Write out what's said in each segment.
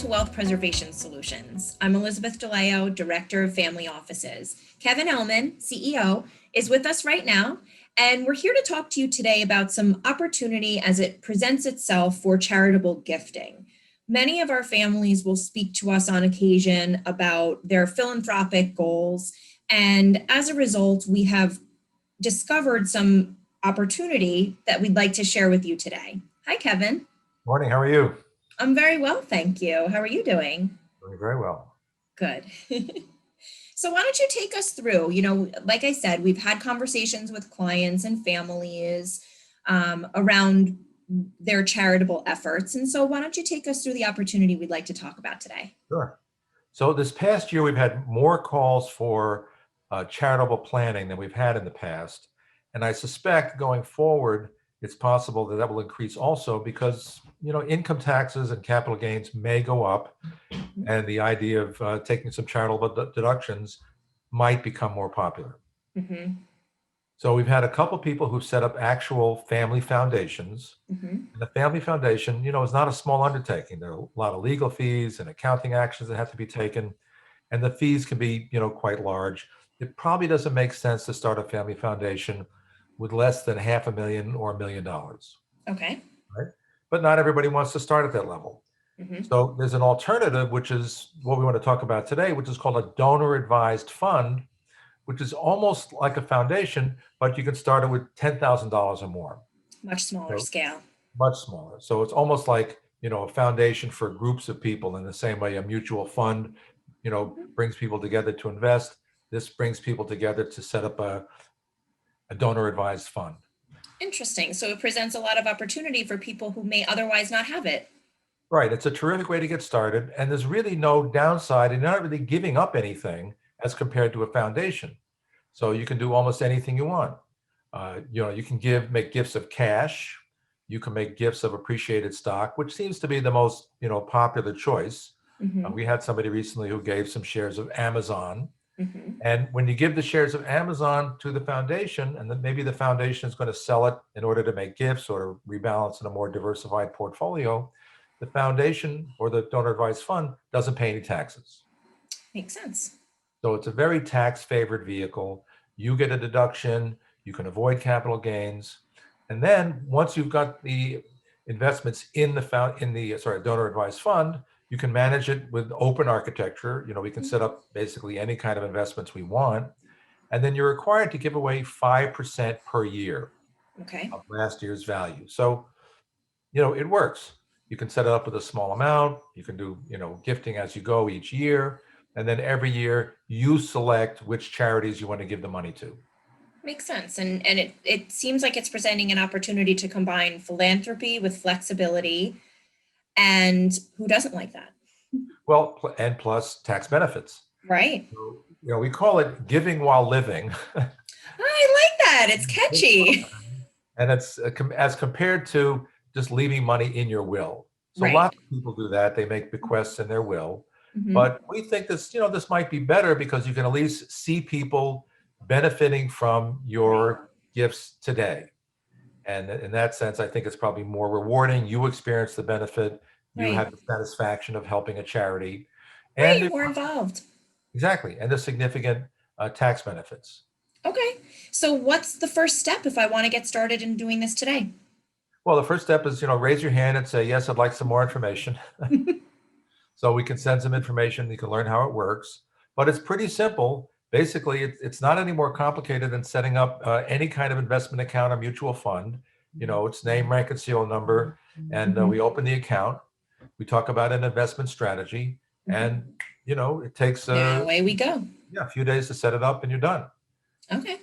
to Wealth Preservation Solutions. I'm Elizabeth DeLeo, Director of Family Offices. Kevin Ellman, CEO, is with us right now, and we're here to talk to you today about some opportunity as it presents itself for charitable gifting. Many of our families will speak to us on occasion about their philanthropic goals, and as a result, we have discovered some opportunity that we'd like to share with you today. Hi, Kevin. Morning, how are you? I'm very well, thank you. How are you doing? Doing very well. Good. So why don't you take us through, like I said, we've had conversations with clients and families around their charitable efforts. And so why don't you take us through the opportunity we'd like to talk about today? Sure. So this past year, we've had more calls for charitable planning than we've had in the past. And I suspect going forward, it's possible that will increase also because, income taxes and capital gains may go up. And the idea of taking some charitable deductions might become more popular. Mm-hmm. So we've had a couple people who've set up actual family foundations. Mm-hmm. And the family foundation, is not a small undertaking. There are a lot of legal fees and accounting actions that have to be taken. And the fees can be, quite large. It probably doesn't make sense to start a family foundation with less than $500,000 or $1 million. Okay. Right? But not everybody wants to start at that level. Mm-hmm. So there's an alternative, which is what we want to talk about today, which is called a donor advised fund, which is almost like a foundation, but you can start it with $10,000 or more. Much smaller scale. Much smaller. So it's almost like, a foundation for groups of people in the same way a mutual fund, brings people together to invest. This brings people together to set up a donor advised fund. Interesting. So it presents a lot of opportunity for people who may otherwise not have it. Right. It's a terrific way to get started. And there's really no downside. And you're not really giving up anything as compared to a foundation. So you can do almost anything you want. You can make gifts of cash. You can make gifts of appreciated stock, which seems to be the most, popular choice. Mm-hmm. We had somebody recently who gave some shares of Amazon. Mm-hmm. And when you give the shares of Amazon to the foundation, and then maybe the foundation is going to sell it in order to make gifts or to rebalance in a more diversified portfolio, the foundation or the donor advised fund doesn't pay any taxes. Makes sense. So it's a very tax favored vehicle. You get a deduction, you can avoid capital gains. And then once you've got the investments in the donor advised fund, you can manage it with open architecture. We can set up basically any kind of investments we want. And then you're required to give away 5% per year of last year's value. So, it works. You can set it up with a small amount. You can do, gifting as you go each year. And then every year you select which charities you want to give the money to. Makes sense. And it seems like it's presenting an opportunity to combine philanthropy with flexibility. And who doesn't like that? Well, and plus tax benefits. Right. So, we call it giving while living. I like that. It's catchy. And it's as compared to just leaving money in your will. So Right. Lots of people do that. They make bequests in their will. Mm-hmm. But we think this might be better because you can at least see people benefiting from your gifts today. And in that sense, I think it's probably more rewarding. You experience the benefit. You Right. have the satisfaction of helping a charity. Right, And you're more involved. Exactly. And the significant tax benefits. Okay. So what's the first step if I want to get started in doing this today? Well, the first step is, raise your hand and say, yes, I'd like some more information. So we can send some information. You can learn how it works. But it's pretty simple. Basically, it's not any more complicated than setting up any kind of investment account or mutual fund. It's name, rank, and serial number. And we open the account. We talk about an investment strategy. And, it takes away we go. A few days to set it up and you're done. Okay.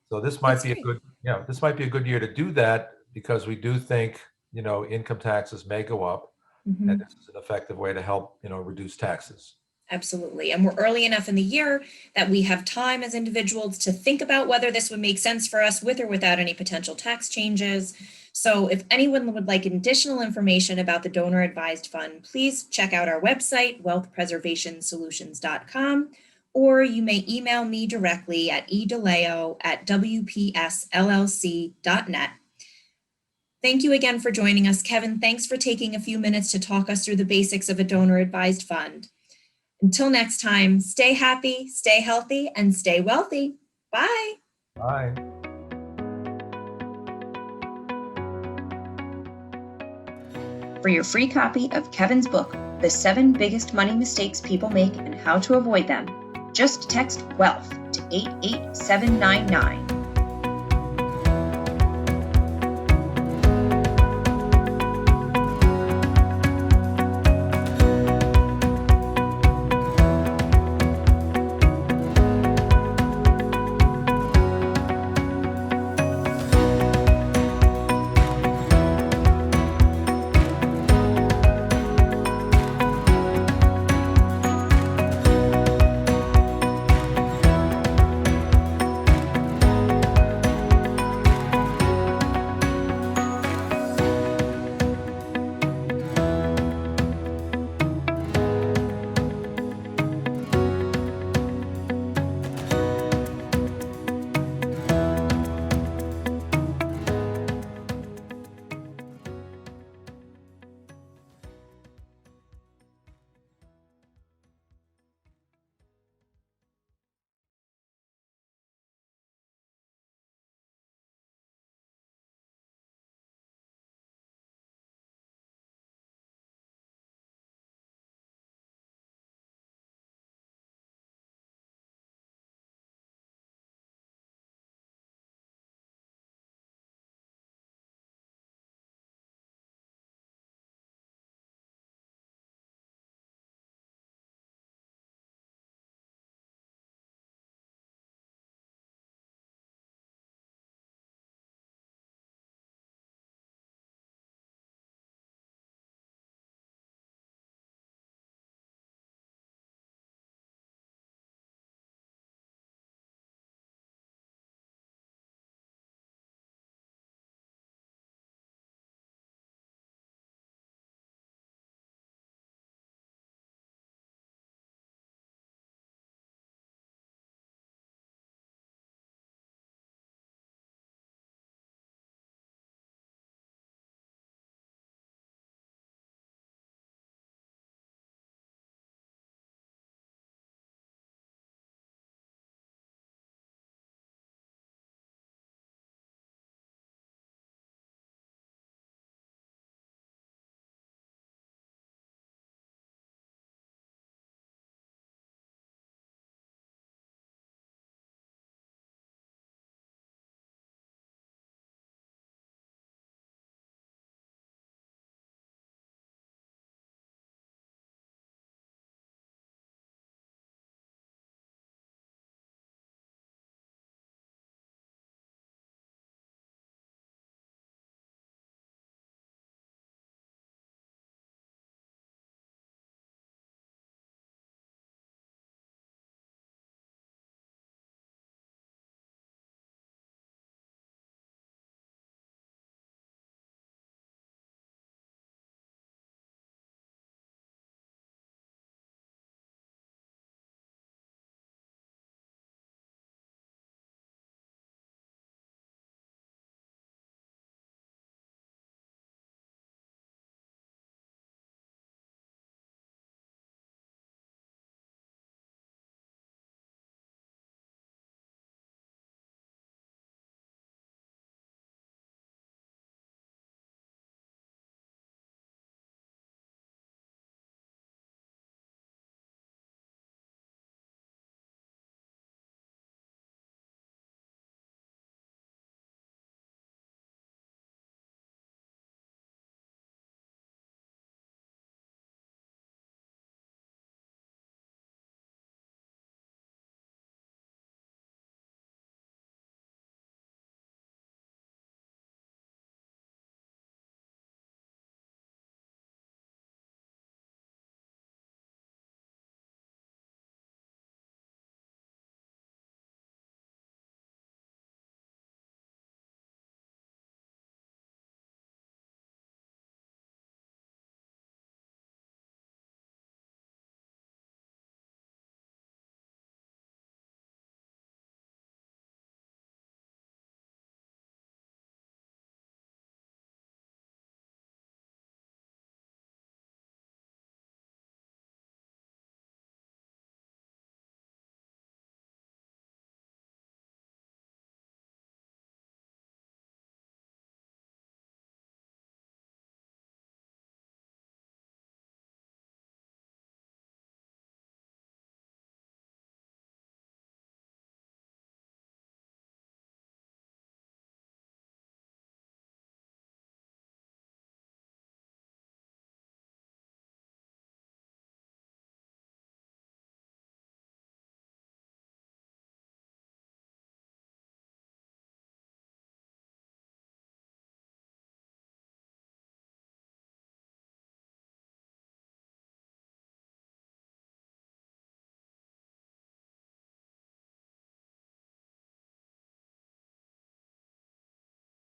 So this might That's be great. this might be a good year to do that because we do think, income taxes may go up. Mm-hmm. And this is an effective way to help, reduce taxes. Absolutely. And we're early enough in the year that we have time as individuals to think about whether this would make sense for us with or without any potential tax changes. So if anyone would like additional information about the donor advised fund, please check out our website, wealthpreservationsolutions.com, or you may email me directly at edeleo@wpsllc.net. Thank you again for joining us. Kevin, thanks for taking a few minutes to talk us through the basics of a donor-advised fund. Until next time, stay happy, stay healthy, and stay wealthy. Bye. Bye. For your free copy of Kevin's book, The 7 Biggest Money Mistakes People Make and How to Avoid Them, just text WEALTH to 88799.